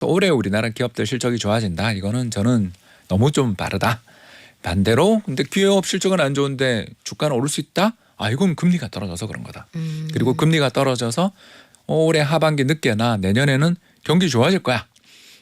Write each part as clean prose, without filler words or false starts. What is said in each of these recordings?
올해 우리나라 기업들 실적이 좋아진다. 이거는 저는 너무 좀 빠르다. 반대로 근데 기업 실적은 안 좋은데 주가는 오를 수 있다? 이건 금리가 떨어져서 그런 거다. 그리고 금리가 떨어져서 올해 하반기 늦게나 내년에는 경기 좋아질 거야.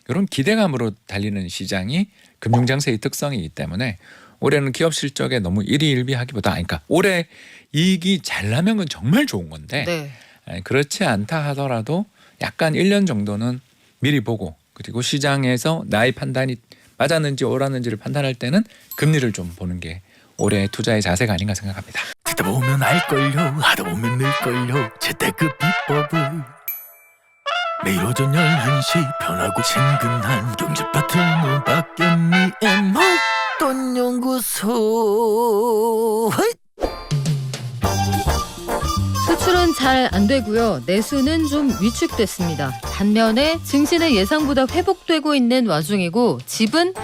이런 기대감으로 달리는 시장이 금융장세의 특성이기 때문에 올해는 기업 실적에 너무 일희일비하기보다 그러니까 올해 이익이 잘 나면 건 정말 좋은 건데 네. 그렇지 않다 하더라도 약간 1년 정도는 미리 보고 그리고 시장에서 나의 판단이 맞았는지 옳았는지를 판단할 때는 금리를 좀 보는 게 올해 투자의 자세가 아닌가 생각합니다. 듣다 보면 알걸요 하다 보면 늘걸요 재테크 비법을 매일 오전 11시 편하고 친근한 경제 파트너 박연미의 목돈 연구소. 수출은 잘 안 되고요. 내수는 좀 위축됐습니다. 반면에 증시는 예상보다 회복되고 있는 와중이고 집은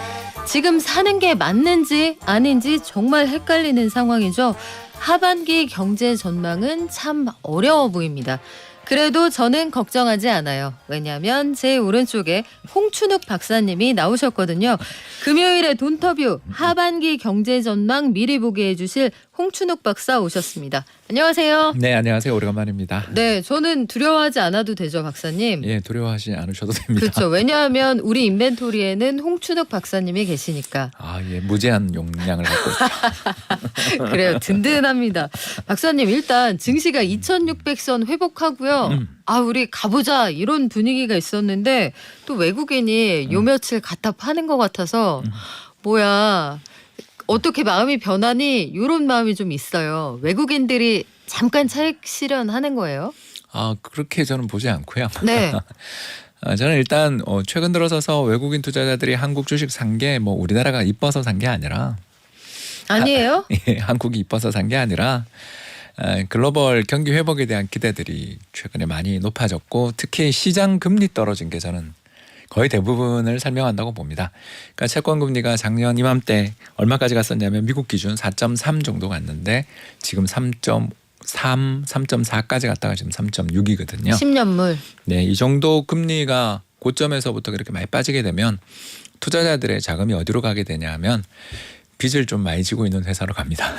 지금 사는 게 맞는지 아닌지 정말 헷갈리는 상황이죠. 하반기 경제 전망은 참 어려워 보입니다. 그래도 저는 걱정하지 않아요. 왜냐하면 제 오른쪽에 홍춘욱 박사님이 나오셨거든요. 금요일에 돈터뷰 하반기 경제 전망 미리 보게 해주실 홍춘욱 박사 오셨습니다. 안녕하세요. 네, 안녕하세요. 오래간만입니다. 네, 저는 두려워하지 않아도 되죠, 박사님. 예, 두려워하지 않으셔도 됩니다. 그렇죠. 왜냐하면 우리 인벤토리에는 홍춘욱 박사님이 계시니까. 예, 무제한 용량을 갖고 있죠. 그래요. 든든합니다. 박사님 일단 증시가 2600선 회복하고요. 우리 가보자 이런 분위기가 있었는데 또 외국인이 요 며칠 갖다 파는 것 같아서 뭐야 어떻게 마음이 변하니 이런 마음이 좀 있어요. 외국인들이 잠깐 차익 실현하는 거예요? 그렇게 저는 보지 않고요. 네. 저는 일단 최근 들어서서 외국인 투자자들이 한국 주식 산 게 뭐 우리나라가 이뻐서 산 게 아니라 아니에요? 한국이 이뻐서 산 게 아니라 글로벌 경기 회복에 대한 기대들이 최근에 많이 높아졌고 특히 시장 금리 떨어진 게 저는 거의 대부분을 설명한다고 봅니다. 그러니까 채권 금리가 작년 이맘때 얼마까지 갔었냐면 미국 기준 4.3 정도 갔는데 지금 3.3, 3.4까지 갔다가 지금 3.6이거든요. 10년물. 네, 이 정도 금리가 고점에서부터 그렇게 많이 빠지게 되면 투자자들의 자금이 어디로 가게 되냐 하면 빚을 좀 많이 지고 있는 회사로 갑니다.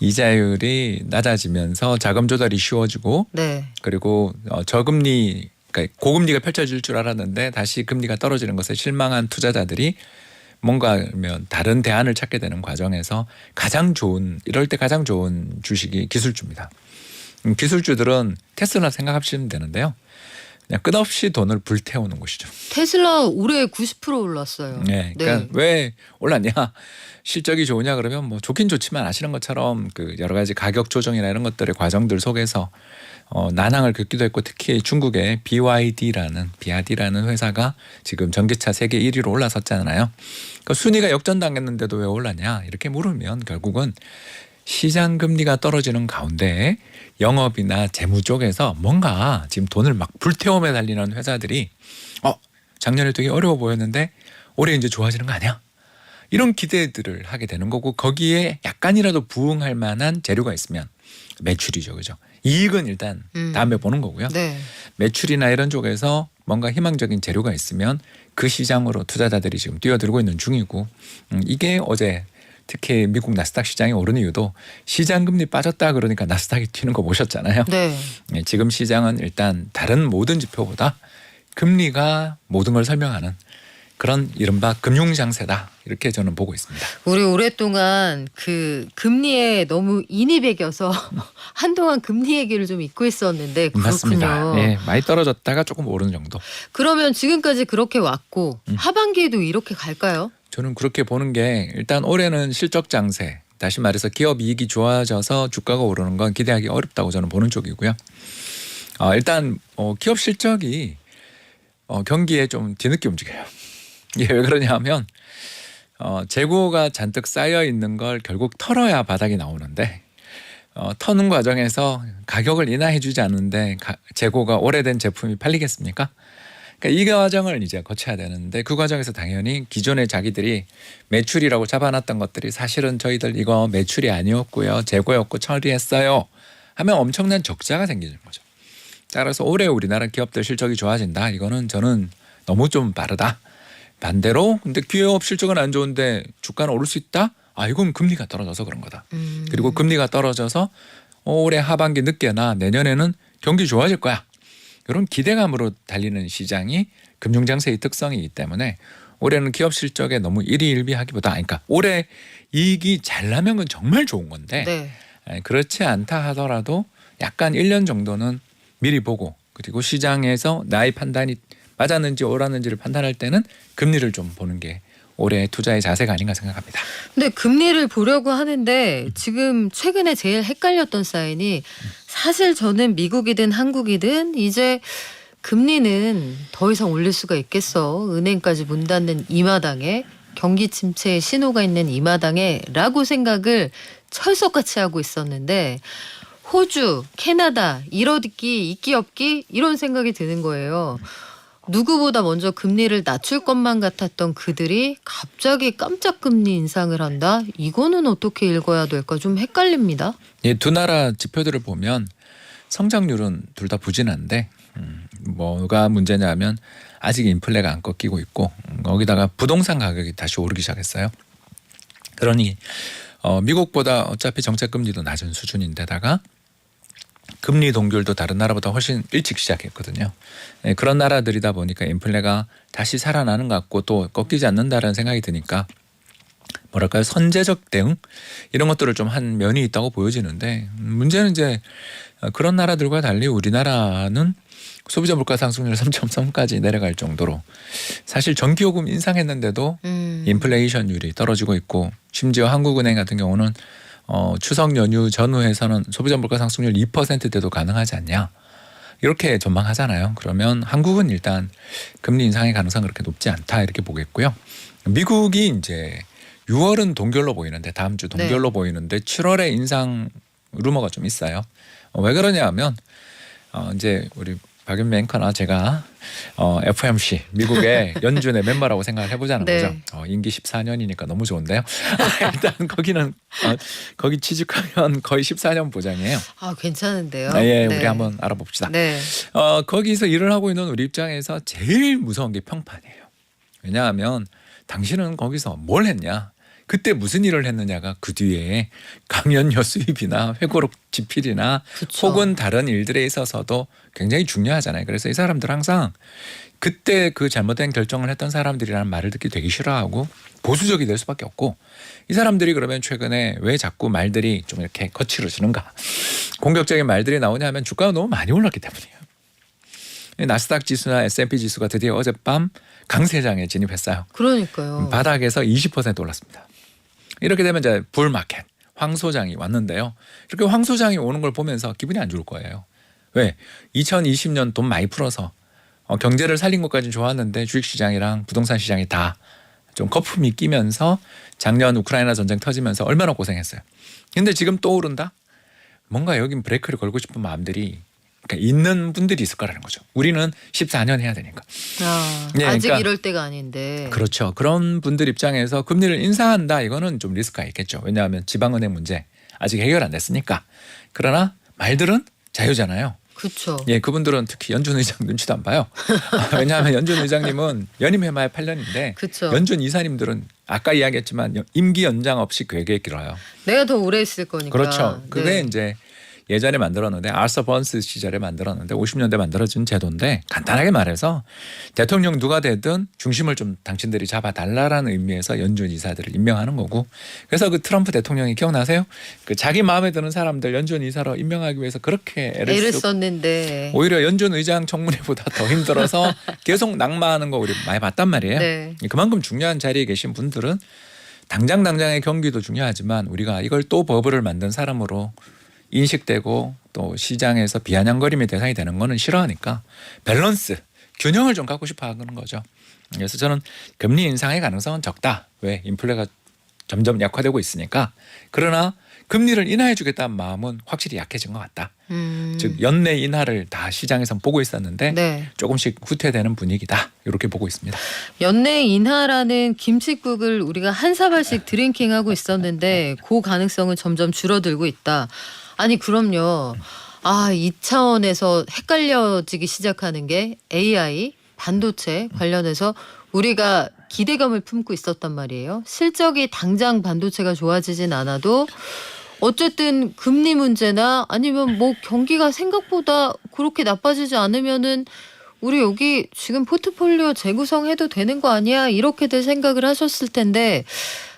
이자율이 낮아지면서 자금 조달이 쉬워지고 네. 그리고 저금리 그러니까 고금리가 펼쳐질 줄 알았는데 다시 금리가 떨어지는 것에 실망한 투자자들이 뭔가면 다른 대안을 찾게 되는 과정에서 이럴 때 가장 좋은 주식이 기술주입니다. 기술주들은 테슬라 생각하시면 되는데요. 그냥 끝없이 돈을 불태우는 곳이죠. 테슬라 올해 90% 올랐어요. 네, 그러니까 왜 올랐냐? 실적이 좋으냐 그러면 뭐 좋긴 좋지만 아시는 것처럼 그 여러 가지 가격 조정이나 이런 것들의 과정들 속에서 난항을 겪기도 했고 특히 중국의 BYD라는 회사가 지금 전기차 세계 1위로 올라섰잖아요. 그러니까 순위가 역전당했는데도 왜 올랐냐? 이렇게 물으면 결국은 시장 금리가 떨어지는 가운데 영업이나 재무 쪽에서 뭔가 지금 돈을 막 불태우며 달리는 회사들이 작년에 되게 어려워 보였는데 올해 이제 좋아지는 거 아니야? 이런 기대들을 하게 되는 거고 거기에 약간이라도 부응할 만한 재료가 있으면 매출이죠. 그죠? 이익은 일단 다음에 보는 거고요. 네. 매출이나 이런 쪽에서 뭔가 희망적인 재료가 있으면 그 시장으로 투자자들이 지금 뛰어들고 있는 중이고 이게 어제 특히 미국 나스닥 시장이 오른 이유도 시장 금리 빠졌다 그러니까 나스닥이 튀는 거 보셨잖아요. 네. 지금 시장은 일단 다른 모든 지표보다 금리가 모든 걸 설명하는 그런 이른바 금융장세다 이렇게 저는 보고 있습니다. 우리 오랫동안 그 금리에 너무 인이 배겨서 한동안 금리 얘기를 좀 잊고 있었는데 그렇군요. 맞습니다. 네, 많이 떨어졌다가 조금 오르는 정도. 그러면 지금까지 그렇게 왔고 하반기에도 이렇게 갈까요? 저는 그렇게 보는 게 일단 올해는 실적 장세 다시 말해서 기업 이익이 좋아져서 주가가 오르는 건 기대하기 어렵다고 저는 보는 쪽이고요. 일단 기업 실적이 경기에 좀 뒤늦게 움직여요. 이게 왜 그러냐 하면 재고가 잔뜩 쌓여 있는 걸 결국 털어야 바닥이 나오는데 터는 과정에서 가격을 인하해 주지 않는데 재고가 오래된 제품이 팔리겠습니까? 그러니까 이 과정을 이제 거쳐야 되는데 그 과정에서 당연히 기존에 자기들이 매출이라고 잡아놨던 것들이 사실은 저희들 이거 매출이 아니었고요. 재고였고 처리했어요. 하면 엄청난 적자가 생기는 거죠. 따라서 올해 우리나라 기업들 실적이 좋아진다. 이거는 저는 너무 좀 빠르다. 반대로 근데 기업 실적은 안 좋은데 주가는 오를 수 있다? 이건 금리가 떨어져서 그런 거다. 그리고 금리가 떨어져서 올해 하반기 늦게나 내년에는 경기 좋아질 거야. 이런 기대감으로 달리는 시장이 금융장세의 특성이기 때문에 올해는 기업 실적에 너무 일희일비하기보다 그러니까 올해 이익이 잘 나면 건 정말 좋은 건데 네. 그렇지 않다 하더라도 약간 1년 정도는 미리 보고 그리고 시장에서 나의 판단이 맞았는지 옳았는지를 판단할 때는 금리를 좀 보는 게 올해 투자의 자세가 아닌가 생각합니다. 근데 금리를 보려고 하는데 지금 최근에 제일 헷갈렸던 사인이 사실 저는 미국이든 한국이든 이제 금리는 더 이상 올릴 수가 있겠어. 은행까지 문 닫는 이 마당에 경기 침체의 신호가 있는 이 마당에 라고 생각을 철석같이 하고 있었는데 호주, 캐나다 이러기 있기 없기 이런 생각이 드는 거예요. 누구보다 먼저 금리를 낮출 것만 같았던 그들이 갑자기 깜짝 금리 인상을 한다? 이거는 어떻게 읽어야 될까 좀 헷갈립니다. 두 나라 지표들을 보면 성장률은 둘 다 부진한데 뭐가 문제냐면 아직 인플레가 안 꺾이고 있고 거기다가 부동산 가격이 다시 오르기 시작했어요. 그러니 미국보다 어차피 정책금리도 낮은 수준인데다가 금리 동결도 다른 나라보다 훨씬 일찍 시작했거든요. 그런 나라들이다 보니까 인플레가 다시 살아나는 것 같고 또 꺾이지 않는다라는 생각이 드니까 뭐랄까요 선제적 대응 이런 것들을 좀 한 면이 있다고 보여지는데 문제는 이제 그런 나라들과 달리 우리나라는 소비자 물가 상승률 3.3까지 내려갈 정도로 사실 전기요금 인상했는데도 인플레이션율이 떨어지고 있고 심지어 한국은행 같은 경우는 추석 연휴 전후에서는 소비자 물가 상승률 2%대도 가능하지 않냐 이렇게 전망하잖아요. 그러면 한국은 일단 금리 인상의 가능성이 그렇게 높지 않다 이렇게 보겠고요. 미국이 이제 6월은 동결로 보이는데 다음 주 동결로 보이는데 7월에 인상 루머가 좀 있어요. 왜 그러냐면 이제 우리 박윤미 앵커나 제가 FOMC 미국의 연준의 멤버라고 생각을 해보자는 네. 거죠. 임기 14년이니까 너무 좋은데요. 일단 거기는 거기 취직하면 거의 14년 보장이에요. 괜찮은데요. 예, 네. 우리 한번 알아봅시다. 네. 거기서 일을 하고 있는 우리 입장에서 제일 무서운 게 평판이에요. 왜냐하면 당신은 거기서 뭘 했냐? 그때 무슨 일을 했느냐가 그 뒤에 강연료 수입이나 회고록 지필이나 그쵸. 혹은 다른 일들에 있어서도 굉장히 중요하잖아요. 그래서 이 사람들 항상 그때 그 잘못된 결정을 했던 사람들이라는 말을 듣기 되게 싫어하고 보수적이 될 수밖에 없고 이 사람들이 그러면 최근에 왜 자꾸 말들이 좀 이렇게 거칠어지는가 공격적인 말들이 나오냐면 주가가 너무 많이 올랐기 때문이에요. 나스닥 지수나 S&P 지수가 드디어 어젯밤 강세장에 진입했어요. 그러니까요. 바닥에서 20% 올랐습니다. 이렇게 되면 이제 불마켓, 황소장이 왔는데요. 이렇게 황소장이 오는 걸 보면서 기분이 안 좋을 거예요. 왜? 2020년 돈 많이 풀어서 경제를 살린 것까지는 좋았는데 주식시장이랑 부동산 시장이 다 좀 거품이 끼면서 작년 우크라이나 전쟁 터지면서 얼마나 고생했어요. 근데 지금 또 오른다? 뭔가 여긴 브레이크를 걸고 싶은 마음들이 그러니까 있는 분들이 있을 거라는 거죠. 우리는 14년 해야 되니까. 네, 아직 그러니까 이럴 때가 아닌데. 그렇죠. 그런 분들 입장에서 금리를 인상한다 이거는 좀 리스크가 있겠죠. 왜냐하면 지방은행 문제 아직 해결 안 됐으니까. 그러나 말들은 자유잖아요. 그렇죠. 예, 그분들은 특히 연준 의장 눈치도 안 봐요. 왜냐하면 연준 의장님은 연임 해마에 8년인데 그쵸. 연준 이사님들은 아까 이야기했지만 임기 연장 없이 되게 길어요. 내가 더 오래 있을 거니까. 그렇죠. 그게 네. 이제 예전에 만들었는데 아서 번스 시절에 만들었는데 50년대 만들어진 제도인데 간단하게 말해서 대통령 누가 되든 중심을 좀 당신들이 잡아달라라는 의미에서 연준 이사들을 임명하는 거고 그래서 그 트럼프 대통령이 기억나세요? 그 자기 마음에 드는 사람들 연준 이사로 임명하기 위해서 그렇게 애를 썼는데 오히려 연준 의장 청문회보다 더 힘들어서 계속 낙마하는 거 우리 많이 봤단 말이에요. 네. 그만큼 중요한 자리에 계신 분들은 당장의 경기도 중요하지만 우리가 이걸 또 버블을 만든 사람으로 인식되고 또 시장에서 비아냥거림의 대상이 되는 거는 싫어하니까 밸런스, 균형을 좀 갖고 싶어 하는 거죠. 그래서 저는 금리 인상의 가능성은 적다. 왜? 인플레가 점점 약화되고 있으니까. 그러나 금리를 인하해 주겠다는 마음은 확실히 약해진 것 같다. 즉 연내 인하를 다 시장에선 보고 있었는데 네. 조금씩 후퇴되는 분위기다. 이렇게 보고 있습니다. 연내 인하라는 김칫국을 우리가 한 사발씩 드링킹하고 있었는데 그 가능성은 점점 줄어들고 있다. 아니 그럼요. 이 차원에서 헷갈려지기 시작하는 게 AI, 반도체 관련해서 우리가 기대감을 품고 있었단 말이에요. 실적이 당장 반도체가 좋아지진 않아도 어쨌든 금리 문제나 아니면 뭐 경기가 생각보다 그렇게 나빠지지 않으면은 우리 여기 지금 포트폴리오 재구성해도 되는 거 아니야? 이렇게들 생각을 하셨을 텐데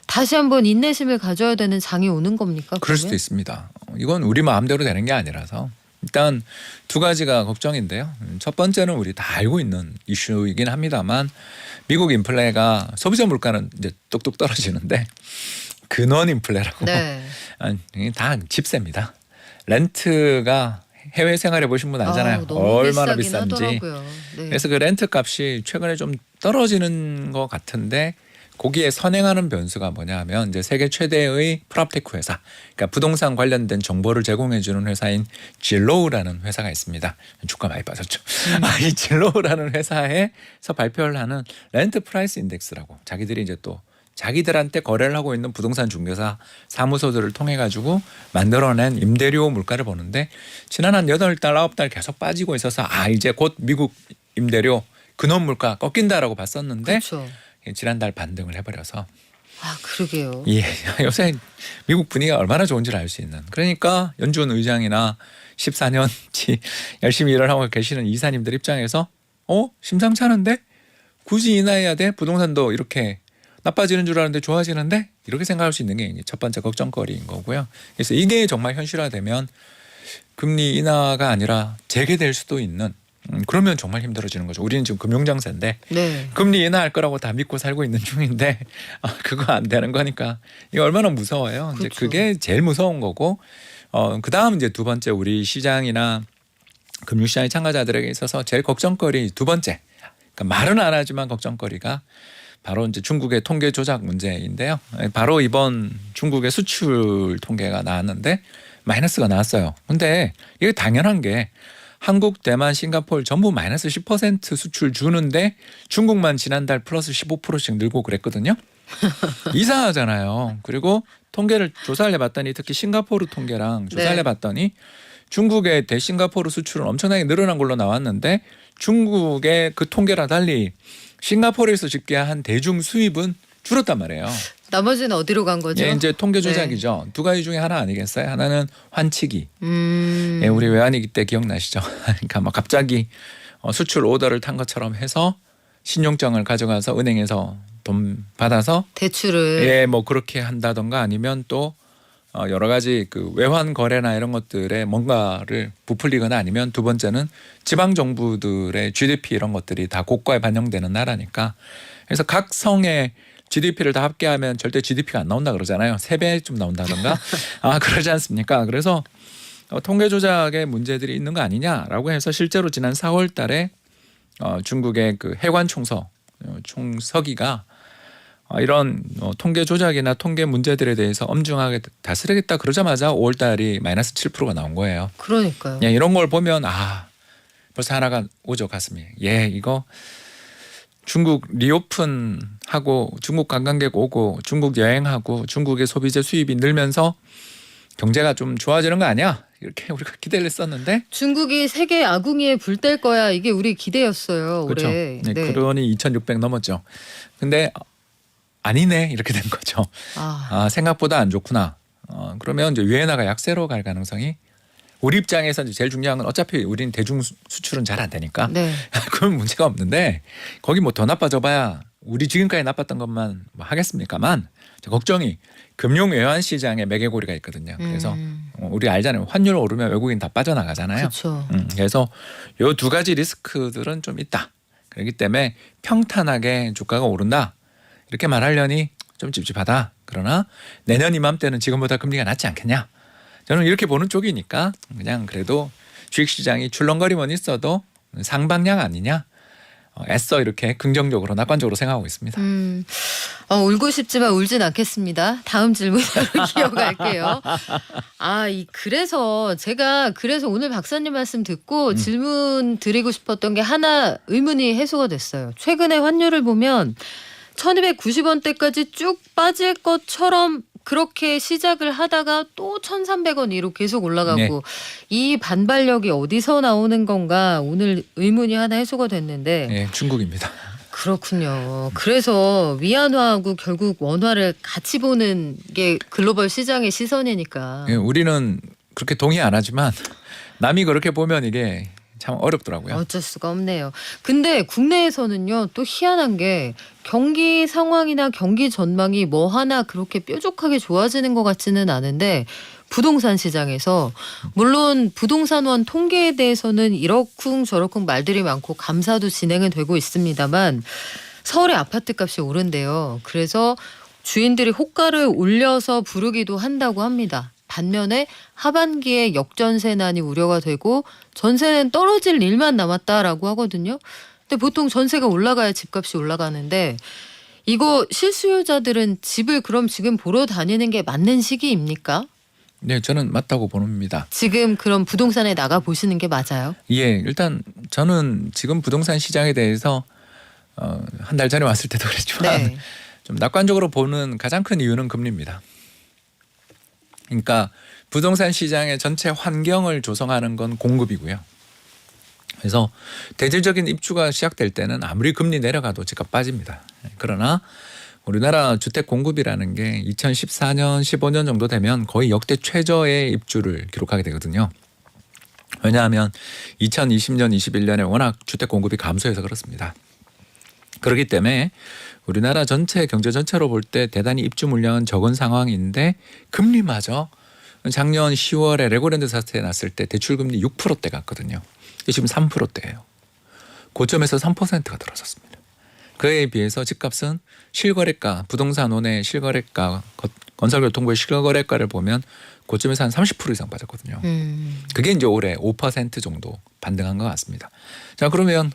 다시 한번 인내심을 가져야 되는 장이 오는 겁니까? 그럴 수도 있습니다. 이건 우리 마음대로 되는 게 아니라서 일단 두 가지가 걱정인데요. 첫 번째는 우리 다 알고 있는 이슈이긴 합니다만 미국 인플레가 소비자 물가는 이제 뚝뚝 떨어지는데 근원 인플레라고 네. 다 집세입니다. 렌트가 해외 생활해 보신 분 알잖아요. 너무 얼마나 비싸긴 비싼지. 하더라고요. 네. 그래서 그 렌트 값이 최근에 좀 떨어지는 것 같은데 거기에 선행하는 변수가 뭐냐면 이제 세계 최대의 프랍테크 회사, 그러니까 부동산 관련된 정보를 제공해주는 회사인 질로우라는 회사가 있습니다. 주가 많이 빠졌죠. 이 질로우라는 회사에서 발표를 하는 렌트 프라이스 인덱스라고 자기들이 이제 또 자기들한테 거래를 하고 있는 부동산 중개사 사무소들을 통해 가지고 만들어낸 임대료 물가를 보는데 지난 한 8달, 9달 계속 빠지고 있어서 이제 곧 미국 임대료 근원 물가 꺾인다라고 봤었는데 그렇죠. 지난달 반등을 해버려서 그러게요. 예, 요새 미국 분위기가 얼마나 좋은지를 알 수 있는. 그러니까 연준 의장이나 14년치 열심히 일을 하고 계시는 이사님들 입장에서 심상치 않은데 굳이 인하해야 돼? 부동산도 이렇게 나빠지는 줄 알았는데 좋아지는데? 이렇게 생각할 수 있는 게 이제 첫 번째 걱정거리인 거고요. 그래서 이게 정말 현실화되면 금리 인하가 아니라 재개될 수도 있는 그러면 정말 힘들어지는 거죠. 우리는 지금 금융장세인데 네. 금리 인하할 거라고 다 믿고 살고 있는 중인데 그거 안 되는 거니까 이게 얼마나 무서워요. 그렇죠. 이제 그게 제일 무서운 거고 그다음 이제 두 번째 우리 시장이나 금융시장의 참가자들에게 있어서 제일 걱정거리 두 번째 그러니까 말은 안 하지만 걱정거리가 바로 이제 중국의 통계 조작 문제인데요. 바로 이번 중국의 수출 통계가 나왔는데 마이너스가 나왔어요. 근데 이게 당연한 게 한국, 대만, 싱가포르 전부 마이너스 10% 수출 주는데 중국만 지난달 플러스 15%씩 늘고 그랬거든요. 이상하잖아요. 그리고 통계를 조사를 해봤더니 특히 싱가포르 통계랑 조사를 해봤더니 중국의 대싱가포르 수출은 엄청나게 늘어난 걸로 나왔는데 중국의 그 통계랑 달리 싱가포르에서 집계한 대중 수입은 줄었단 말이에요. 나머지는 어디로 간 거죠? 예, 이제 통계 조작이죠. 두 가지 중에 하나 아니겠어요? 하나는 환치기. 음. 예, 우리 외환위기 때 기억나시죠? 그러니까 막 갑자기 수출 오더를 탄 것처럼 해서 신용장을 가져가서 은행에서 돈 받아서 대출을 뭐 그렇게 한다던가 아니면 또 여러 가지 그 외환 거래나 이런 것들에 뭔가를 부풀리거나 아니면 두 번째는 지방 정부들의 GDP 이런 것들이 다 고가에 반영되는 나라니까 그래서 각 성의 GDP를 다 합계하면 절대 GDP가 안 나온다 그러잖아요. 3배쯤 나온다던가 그러지 않습니까? 그래서 통계 조작의 문제들이 있는 거 아니냐라고 해서 실제로 지난 4월 달에 중국의 그 해관 총서기가 이런 통계 조작이나 통계 문제들에 대해서 엄중하게 다스리겠다 그러자마자 5월 달이 마이너스 7%가 나온 거예요. 그러니까요. 예, 이런 걸 보면 벌써 하나가 오죠 가슴이. 이거 중국 리오픈하고 중국 관광객 오고 중국 여행하고 중국의 소비재 수입이 늘면서 경제가 좀 좋아지는 거 아니야? 이렇게 우리가 기대를 했었는데 중국이 세계 아궁이에 불 뗄 거야. 이게 우리 기대였어요. 그렇죠. 올해. 네, 그러니 2,600 넘었죠. 근데 아니네 이렇게 된 거죠. 생각보다 안 좋구나. 그러면 이제 위엔화가 약세로 갈 가능성이 우리 입장에서 이제 제일 중요한 건 어차피 우리는 대중 수출은 잘 안 되니까 네. 그건 문제가 없는데 거기 뭐 더 나빠져봐야 우리 지금까지 나빴던 것만 뭐 하겠습니까만 걱정이 금융 외환 시장에 매개고리가 있거든요. 그래서 우리 알잖아요. 환율 오르면 외국인 다 빠져나가잖아요. 그렇죠. 그래서 요 두 가지 리스크들은 좀 있다. 그렇기 때문에 평탄하게 주가가 오른다. 이렇게 말하려니 좀 찝찝하다. 그러나 내년 이맘때는 지금보다 금리가 낮지 않겠냐. 저는 이렇게 보는 쪽이니까 그냥 그래도 주식시장이 출렁거리만 있어도 상방향 아니냐. 애써 이렇게 긍정적으로 낙관적으로 생각하고 있습니다. 울고 싶지만 울진 않겠습니다. 다음 질문으로 이어갈게요. 그래서 제가 오늘 박사님 말씀 듣고 질문 드리고 싶었던 게 하나 의문이 해소가 됐어요. 최근에 환율을 보면 1290원대까지 쭉 빠질 것처럼 그렇게 시작을 하다가 또 1,300원 위로 계속 올라가고 네. 이 반발력이 어디서 나오는 건가 오늘 의문이 하나 해소가 됐는데 예, 중국입니다. 그렇군요. 그래서 위안화하고 결국 원화를 같이 보는 게 글로벌 시장의 시선이니까. 예, 우리는 그렇게 동의 안 하지만 남이 그렇게 보면 이게 참 어렵더라고요. 어쩔 수가 없네요. 근데 국내에서는요 또 희한한 게 경기 상황이나 경기 전망이 뭐 하나 그렇게 뾰족하게 좋아지는 것 같지는 않은데 부동산 시장에서 물론 부동산원 통계에 대해서는 이러쿵 저러쿵 말들이 많고 감사도 진행은 되고 있습니다만 서울의 아파트 값이 오른대요. 그래서 주인들이 호가를 올려서 부르기도 한다고 합니다. 반면에 하반기에 역전세난이 우려가 되고 전세는 떨어질 일만 남았다라고 하거든요. 근데 보통 전세가 올라가야 집값이 올라가는데 이거 실수요자들은 집을 그럼 지금 보러 다니는 게 맞는 시기입니까? 네, 저는 맞다고 봅니다. 지금 그럼 부동산에 나가 보시는 게 맞아요? 예, 일단 저는 지금 부동산 시장에 대해서 한 달 전에 왔을 때도 그랬지만 네. 좀 낙관적으로 보는 가장 큰 이유는 금리입니다. 그러니까 부동산 시장의 전체 환경을 조성하는 건 공급이고요. 그래서 대대적인 입주가 시작될 때는 아무리 금리 내려가도 집값 빠집니다. 그러나 우리나라 주택 공급이라는 게 2014년, 15년 정도 되면 거의 역대 최저의 입주를 기록하게 되거든요. 왜냐하면 2020년, 21년에 워낙 주택 공급이 감소해서 그렇습니다. 그렇기 때문에 우리나라 전체 경제 전체로 볼 때 대단히 입주 물량은 적은 상황인데 금리마저 작년 10월에 레고랜드 사태 났을 때 대출금리 6%대 갔거든요. 지금 3%대예요. 고점에서 3%가 들어섰습니다. 그에 비해서 집값은 실거래가, 부동산원의 실거래가, 건설교통부의 실거래가를 보면 고점에서 한 30% 이상 빠졌거든요. 그게 이제 올해 5% 정도 반등한 것 같습니다. 자, 그러면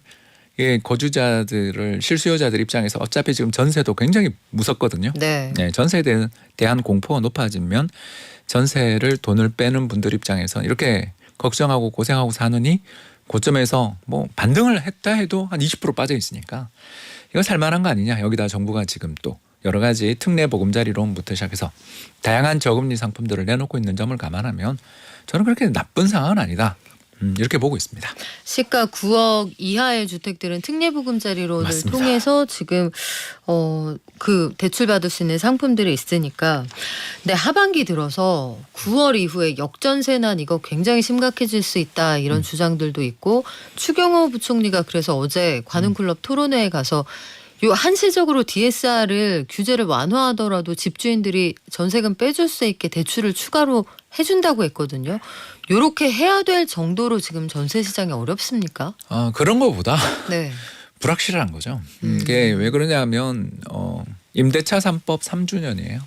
거주자들을 실수요자들 입장에서 어차피 지금 전세도 굉장히 무섭거든요. 네. 네, 전세에 대한 공포가 높아지면 전세를 돈을 빼는 분들 입장에서 이렇게 걱정하고 고생하고 사느니 고점에서 뭐 반등을 했다 해도 한 20% 빠져 있으니까 이거 살만한 거 아니냐. 여기다 정부가 지금 또 여러 가지 특례 보금자리론부터 시작해서 다양한 저금리 상품들을 내놓고 있는 점을 감안하면 저는 그렇게 나쁜 상황은 아니다. 이렇게 보고 있습니다. 시가 9억 이하의 주택들은 특례보금자리론을 맞습니다. 통해서 지금 그 대출 받을 수 있는 상품들이 있으니까. 근데 하반기 들어서 9월 이후에 역전세난 이거 굉장히 심각해질 수 있다 이런 주장들도 있고 추경호 부총리가 그래서 어제 관훈클럽 토론회에 가서 요 한시적으로 DSR을 규제를 완화하더라도 집주인들이 전세금 빼줄 수 있게 대출을 추가로 해준다고 했거든요. 요렇게 해야 될 정도로 지금 전세 시장이 어렵습니까? 그런 것보다 네. 불확실한 거죠. 이게 왜 그러냐면 임대차 3법 3주년이에요.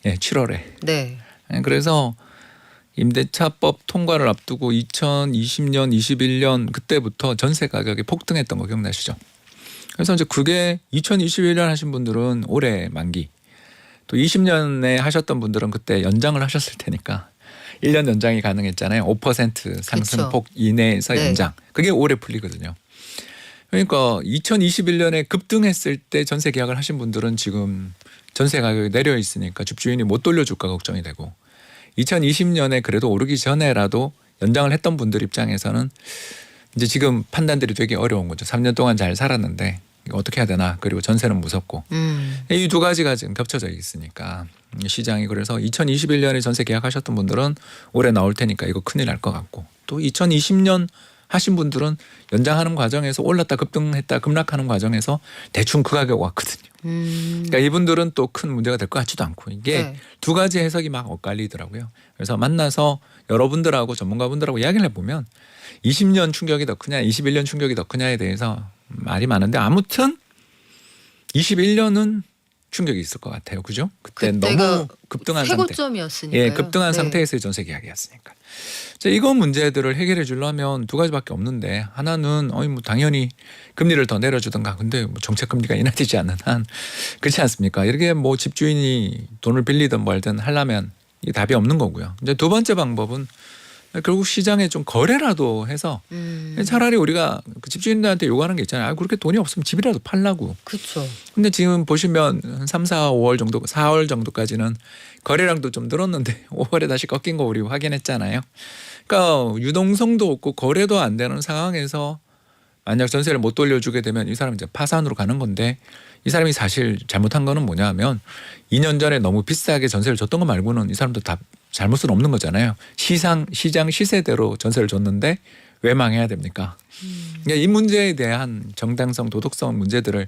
예, 7월에. 네. 그래서 임대차법 통과를 앞두고 2020년, 21년 그때부터 전세 가격이 폭등했던 거 기억나시죠? 그래서 이제 그게 2021년 하신 분들은 올해 만기, 또 20년에 하셨던 분들은 그때 연장을 하셨을 테니까 1년 연장이 가능했잖아요. 5% 상승폭 이내에서 네. 연장. 그게 올해 풀리거든요. 그러니까 2021년에 급등했을 때 전세 계약을 하신 분들은 지금 전세 가격이 내려 있으니까 집주인이 못 돌려줄까 걱정이 되고 2020년에 그래도 오르기 전에라도 연장을 했던 분들 입장에서는 이제 지금 판단들이 되게 어려운 거죠. 3년 동안 잘 살았는데 이거 어떻게 해야 되나. 그리고 전세는 무섭고. 이 두 가지가 지금 겹쳐져 있으니까 시장이. 그래서 2021년에 전세 계약하셨던 분들은 올해 나올 테니까 이거 큰일 날 것 같고 또 2020년 하신 분들은 연장하는 과정에서 올랐다 급등했다 급락하는 과정에서 대충 그 가격 왔거든요. 그러니까 이분들은 또 큰 문제가 될 것 같지도 않고 이게 네. 두 가지 해석이 막 엇갈리더라고요. 그래서 만나서 여러분들하고 전문가분들하고 이야기를 해보면 20년 충격이 더 크냐 21년 충격이 더 크냐에 대해서 말이 많은데 아무튼 21년은 충격이 있을 것 같아요. 그죠? 그때 그때가 너무 급등한 상태. 최고점이었으니까요. 예, 급등한 네. 상태에서의 전세 계약이었으니까. 자, 이거 문제들을 해결해 주려면 두 가지밖에 없는데 하나는 뭐 당연히 금리를 더 내려주든가. 근데 뭐 정책 금리가 인하되지 않는 한 그렇지 않습니까? 이렇게 뭐 집주인이 돈을 빌리든 말든 하려면 이 답이 없는 거고요. 이제 두 번째 방법은 결국 시장에 좀 거래라도 해서 차라리 우리가 그 집주인들한테 요구하는 게 있잖아요. 그렇게 돈이 없으면 집이라도 팔라고. 그렇죠. 근데 지금 보시면 한 3, 4, 5월 정도, 4월 정도까지는 거래량도 좀 늘었는데 5월에 다시 꺾인 거 우리 확인했잖아요. 그러니까 유동성도 없고 거래도 안 되는 상황에서 만약 전세를 못 돌려주게 되면 이 사람이 이제 파산으로 가는 건데 이 사람이 사실 잘못한 거는 뭐냐 하면 2년 전에 너무 비싸게 전세를 줬던 거 말고는 이 사람도 다 잘못은 없는 거잖아요. 시장 시세대로 전세를 줬는데 왜 망해야 됩니까? 그러니까 이 문제에 대한 정당성, 도덕성 문제들을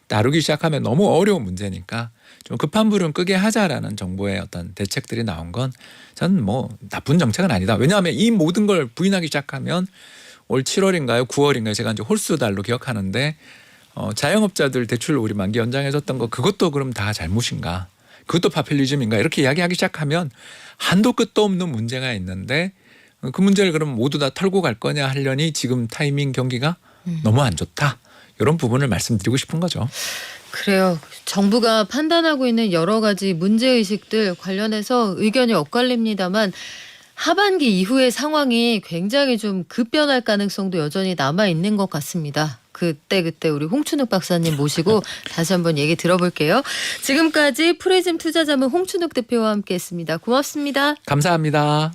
다루기 시작하면 너무 어려운 문제니까 좀 급한 불은 끄게 하자라는 정부의 어떤 대책들이 나온 건 저는 뭐 나쁜 정책은 아니다. 왜냐하면 이 모든 걸 부인하기 시작하면 올 7월인가요? 9월인가요? 제가 이제 홀수달로 기억하는데 자영업자들 대출 우리 만기 연장해줬던 거 그것도 그럼 다 잘못인가? 그것도 파퓰리즘인가? 이렇게 이야기하기 시작하면 한도 끝도 없는 문제가 있는데 그 문제를 그럼 모두 다 털고 갈 거냐 하려니 지금 타이밍 경기가 너무 안 좋다. 이런 부분을 말씀드리고 싶은 거죠. 그래요. 정부가 판단하고 있는 여러 가지 문제의식들 관련해서 의견이 엇갈립니다만 하반기 이후의 상황이 굉장히 좀 급변할 가능성도 여전히 남아있는 것 같습니다. 그때 우리 홍춘욱 박사님 모시고 다시 한번 얘기 들어볼게요. 지금까지 프리즘 투자자문 홍춘욱 대표와 함께했습니다. 고맙습니다. 감사합니다.